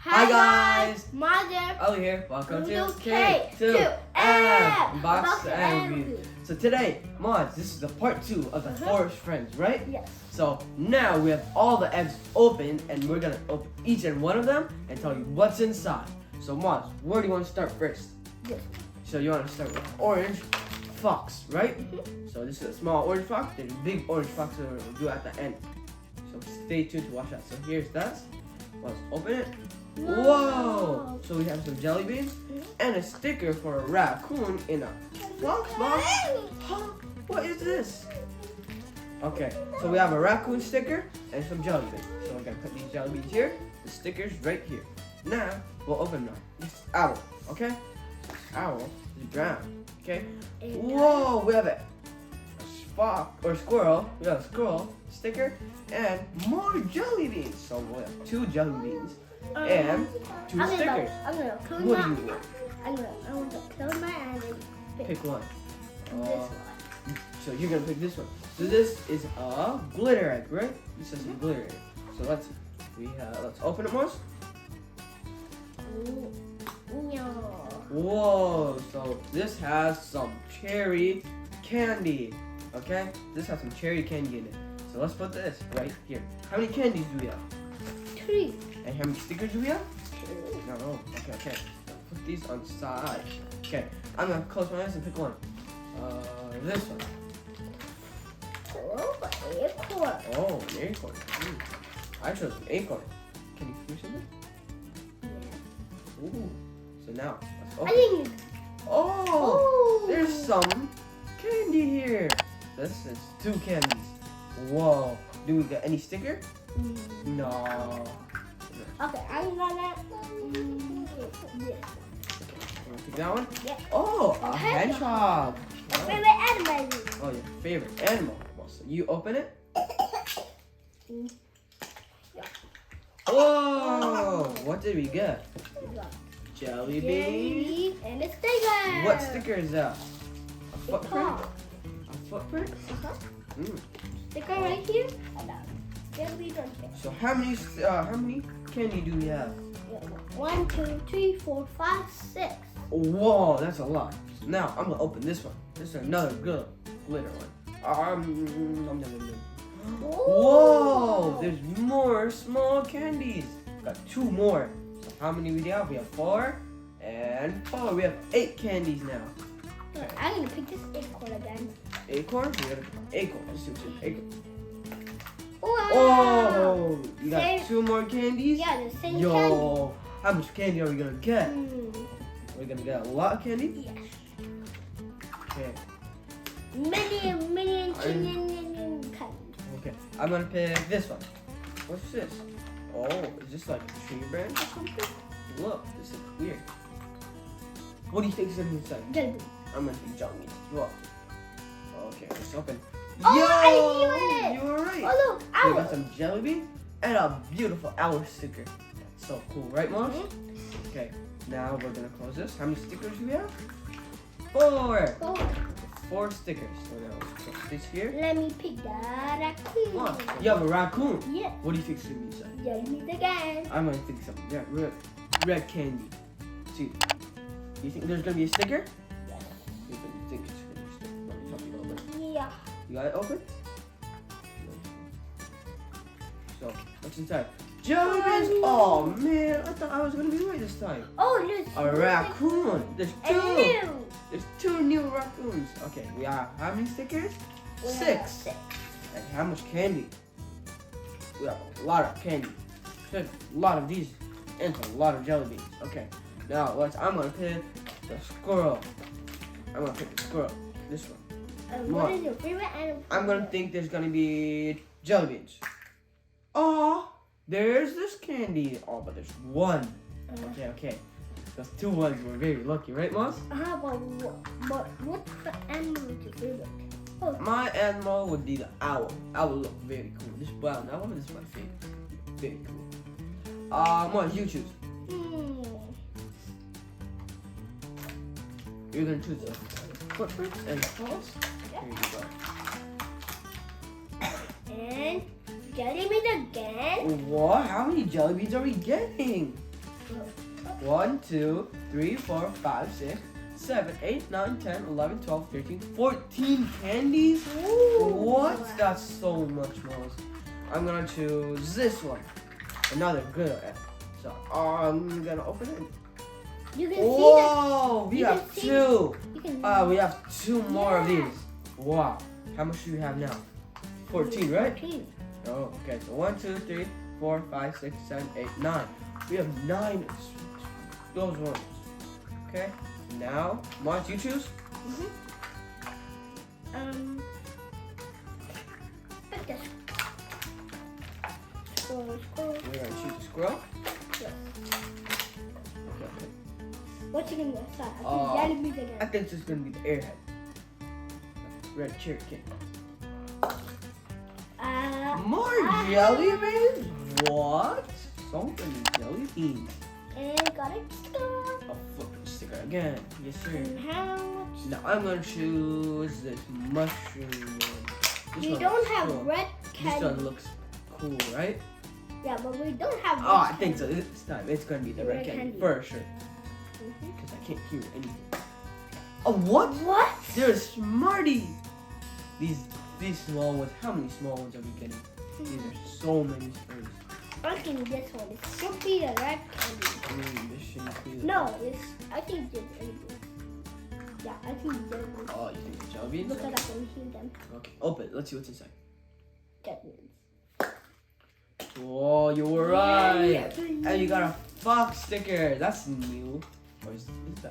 Hi guys! Muaz Oh here, welcome to K2M K2M Unboxing and and Reviews. Reviews. So today, Muaz, this is the part 2 of the Forest Friends, right? Yes. So now we have all the eggs open and we're gonna open each and one of them and tell you what's inside. So Muaz, where do you want to start first? Yes. So you want to start with orange fox, right? So this is a small orange fox, there's a big orange fox that we'll do at the end. So stay tuned to watch that. So here's that. Let's open it. Whoa! So we have some jelly beans and a sticker for a raccoon in a fox box. Huh? What is this? Okay, so we have a raccoon sticker and some jelly beans. So we're gonna put these jelly beans here, the stickers right here. Now we'll open them. This owl, okay? This owl is brown, okay? Whoa! We have a fox or squirrel. We have a squirrel sticker and more jelly beans. So we'll have 2 jelly beans. And 2 stickers. I'm gonna close What my do you want? I'm gonna close my eyes and Pick one. this one. So you're gonna pick this one. So this is a glitter egg, right? This is a glitter egg. So let's open it, Mars. No. Whoa! So this has some cherry candy. Okay? This has some cherry candy in it. So let's put this right here. How many candies do we have? 3. And how many stickers do we have? 2. No. Okay. Put these on the side. Okay. I'm gonna close my eyes and pick one. This one. Oh, acorn. Oh, an acorn. I chose an acorn. Can you finish it? Yeah. Ooh. So now, let's I open. think. Oh, there's some candy here. This is 2 candies. Whoa. Do we get any sticker? No. Okay, I'm gonna. This. Wanna pick that one? Yeah. Oh, a hedgehog. My favorite animal. Oh, your favorite animal. Well, so you open it. Yeah. Whoa! What did we get? We got Jelly beans. jelly and a sticker. What sticker is that? A footprint? Top. A footprint? Sticker right here. And jelly on there. So how many candy do we have? 1, 2, 3, 4, 5, 6. Whoa, that's a lot. So now I'm gonna open this one. This is another good glitter one. Nom, nom, nom, nom. Whoa, there's more small candies. Got 2 more. So how many we have? We have 4 and 4. We have 8 candies now. I'm gonna pick this acorn again. Acorn? We got an acorn. Let's see what's in acorn. Wow. Oh, you got Same. 2 more candies? Yeah, the same Yo, how much candy are we gonna get? candy. We're gonna get a lot of candy? Yes. Okay. Many candy. Okay, I'm gonna pick this one. What's this? Oh, is this like a tree branch or something? Look, this is weird. What do you think is inside? Jelly. I'm gonna pick jelly beans. Look. Okay, let's open. Oh, Yo! I knew it! You were right. Oh look, We owl. got some jelly beans and a beautiful owl sticker. That's so cool, right, Mom? Okay, now we're gonna close this. How many stickers do we have? 4. 4 stickers. So now let's put this here. Let me pick the raccoon. Mom, you have a raccoon. Yes. What do you think is gonna be inside? Jelly again. I'm gonna think something. Yeah, red candy. See, you think there's gonna be a sticker? Yes. You think it's gonna be a sticker? Let me help you open. Yeah. You got it open? So, what's inside? Jelly beans! Oh man, I thought I was gonna be right this time. Oh, look. A raccoon! There's 2! And new. There's 2 new raccoons. Okay, we have how many stickers? We have 6. 6. And how much candy? We have a lot of candy. A lot of these and a lot of jelly beans. Okay, now I'm gonna pick the squirrel. I'm gonna pick the squirrel. This one. What is your favorite animal? I'm gonna think there's gonna be jelly beans. Oh, there's this candy. Oh, but there's 1. Okay. Those 2 ones were very lucky, right, Moss? But what's the animal is your favorite? Oh. My animal would be the owl. Owl look very cool. This brown owl, this is my favorite. Very cool. Moss, you choose. You're gonna choose the footprints and claws. Yep. Here you go. And jelly beans again. What? How many jelly beans are we getting? 1, 2, 3, 4, 5, 6, 7, 8, 9, 10, 11, 12, 13, 14 candies? Ooh. What? That's so much more. I'm gonna choose this one. Another good one. So I'm gonna open it. You can Whoa! see We have two. You can We have two more of these. Wow. How much do we have now? 14, right? 14. Oh, okay. So 1, 2, 3, 4, 5, 6, 7, 8, 9. We have 9 those ones. Okay. Now, Muaz, you choose? Pick this. Scroll. We're gonna choose a squirrel. Yes. Okay. What's it gonna be? I think this is gonna be the airhead. Red cherry cake. More jelly beans? What? So many jelly beans. And got it. A flippin' sticker again. Yes, sir. And how much? Now I'm gonna choose this mushroom one. This We one don't looks have cool. red This candy. one looks cool, right? Yeah, but we don't have red Oh, I think so. candy. This time it's gonna be the red Red candy candy. for sure. Because I can't hear anything. Oh, what? What? There's Smarty. These small ones. How many small ones are we getting? These are so many spurs. I think this one. It should be the red candy. This shouldn't be the No, I think it's jelly beans. Yeah, I think it's jelly beans. Oh, you think it's jelly beans? Look at I can hear them. Okay, open it. Let's see what's inside. Jelly beans. Whoa, you were right. Yeah. And you got a fox sticker. That's new. Or is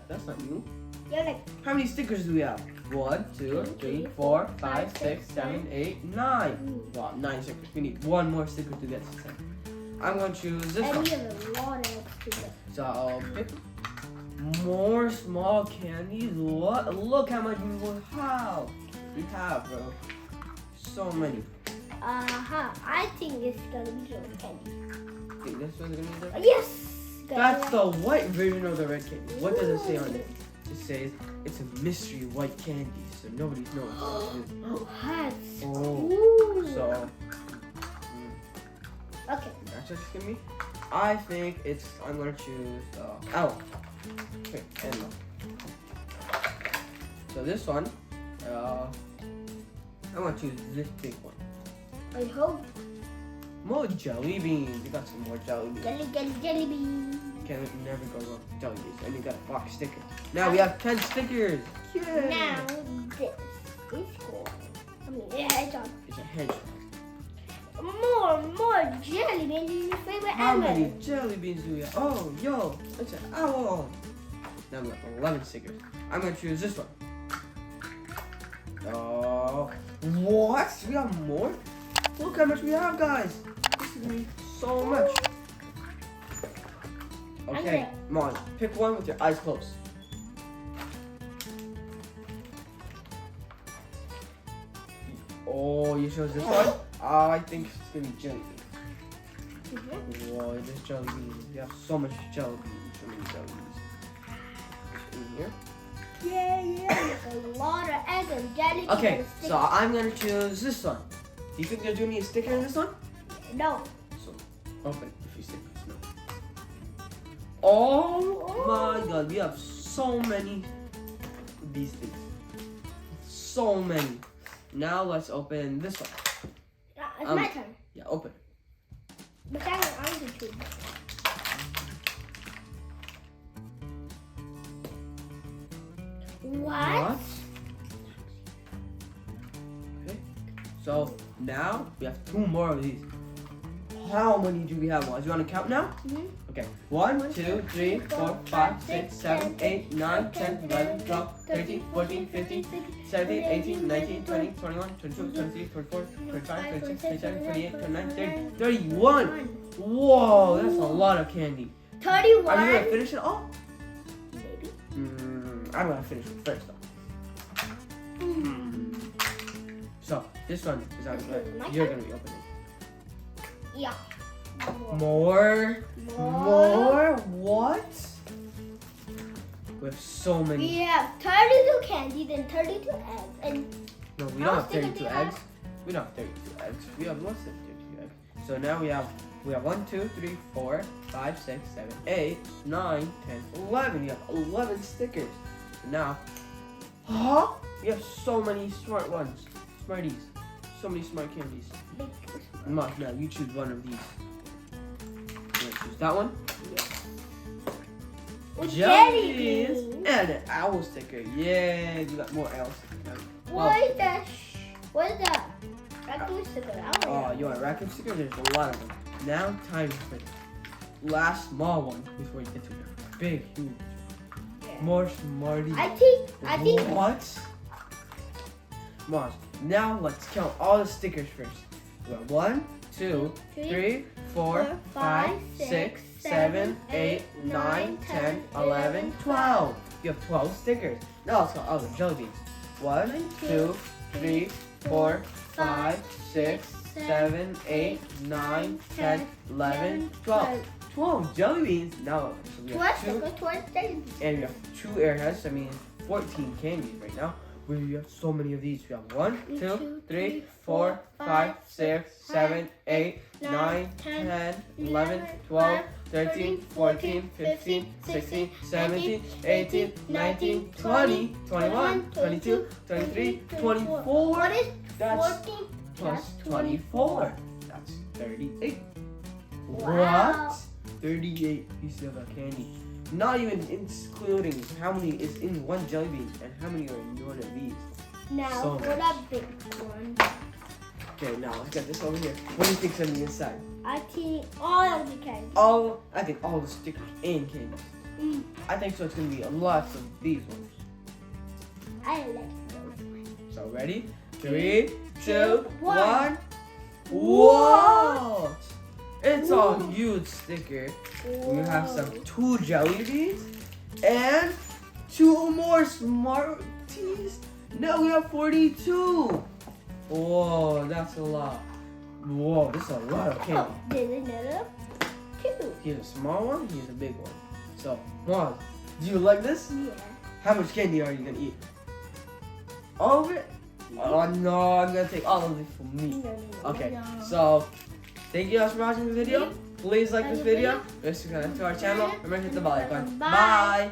that's not new. You're like, How many stickers do we have? 1, 2, 3, 4, 5, 6, 7, 8, 9. Wow, 9 stickers. We need one more sticker to get to 10. I'm going to choose this and one. we have a lot of stickers. So I'll pick more small candies. What? Look how much we have, bro. So many. I think it's gonna be jelly candy. Think this one's gonna be the Yes! That's the white version of the red candy. What does it say on it? It says it's a mystery white candy, so nobody knows what it is. What? Oh, Ooh. so Okay. that's what it's gonna be. I think I'm gonna choose L. Okay, L. So this one, I'm gonna choose this big one. I hope. More jelly beans. We got some more jelly beans. Jelly beans. Can never go wrong with jelly beans. And we got a box sticker. Now we have 10 stickers. Yay! Now this is cool. I mean, yeah, it's on. It's a hedgehog. More jelly beans is your favorite How ever. many jelly beans do we have? Oh, yo, it's an owl. Now we have 11 stickers. I'm gonna choose this one. Oh, what? We have more? Look how much we have, guys. This is gonna be so much. Okay, come on. Pick one with your eyes closed. Oh, you chose this one? I think it's gonna be jelly beans. Whoa, there's jelly beans. We have so much jelly beans. So many jelly beans. In here. Yeah. There's a lot of eggs and jelly beans. Okay, and so stickers. I'm gonna choose this one. Do you think there's gonna be a sticker in this one? No. So, open a few stickers. No. Oh my god, we have so many of these things. So many. Now let's open this one. It's my turn. Yeah, open. But I'm the choose. What? Okay. So now we have 2 more of these. How many do we have? Do you want to count now? Okay. 1, 2, 3, 4, 5, 6, 7, 8, 9, 10, 11, 12, 13, 14, 15, 17, 18, 19, 20, 21, 22, 23, 24, 25, 26, 27, 28, 29, 30, 31. Whoa, that's a lot of candy. 31. Are you gonna finish it all? Maybe. I'm gonna finish it first though. So this one is This one is my you're turn? gonna be opening. Yeah. More? What? We have so many. We have 32 candies and 32 eggs. And No, we How don't have much stickers 32 do you have? eggs. We don't have 32 eggs. We have less than 32 eggs. So now we have We have 1, 2, 3, 4, 5, 6, 7, 8, 9, 10, 11. You have 11 stickers. And now, you have so many smart ones. Smarties. So many smart candies. Mom, now you choose one of these. You want to choose that one? With Jelly jelly beans beans. and an owl sticker. Yeah, you got more owls. What is that? What is that? Raccoon sticker. Oh, you want a raccoon sticker? There's a lot of them. Now, time for the last small one before you get to the big, huge. More Smarties. I think. What? Mars. Now let's count all the stickers first. We have 1, 2, 3, 4, 5, 6, 7, 8, 9, 10, 11, 12. You have 12 stickers. Now let's count all the jelly beans. 1, 2, 3, 4, 5, 6, 7, 8, 9, 10, 11, 12. 12 jelly beans. Now so we have 2, and we have 2 airheads. I mean 14 candies right now. We have so many of these. We have 1, 2, 3, 4, 5, 6, 7, 8, 9, 10, 11, 12, 13, 14, 15, 16, 17, 18, 19, 20, 21, 22, 23, 24. What is That's 14 plus 24. That's 38. Wow. What? 38 pieces of a candy. Not even including how many is in one jelly bean and how many are in one of these. Now So for much. that big one? Okay, now let's get this over here. What do you think's on the inside? I think all of the candy. I think all the stickers and candies. I think so. It's gonna be lots of these ones. I like those. So ready? 3, 2, 1. 1. Whoa! It's a huge sticker. We have some 2 jelly beans and 2 more Smarties. Now we have 42. Whoa, that's a lot. Whoa, this is a lot of candy. Oh, there's another 2. Here's a small one, here's a big one. So, Mom, do you like this? Yeah. How much candy are you gonna eat? All of it? Oh no, I'm gonna take all of it for me. Okay, so thank you guys for watching this video. Please like this video. Subscribe to our channel. Remember to hit the bell icon. Bye.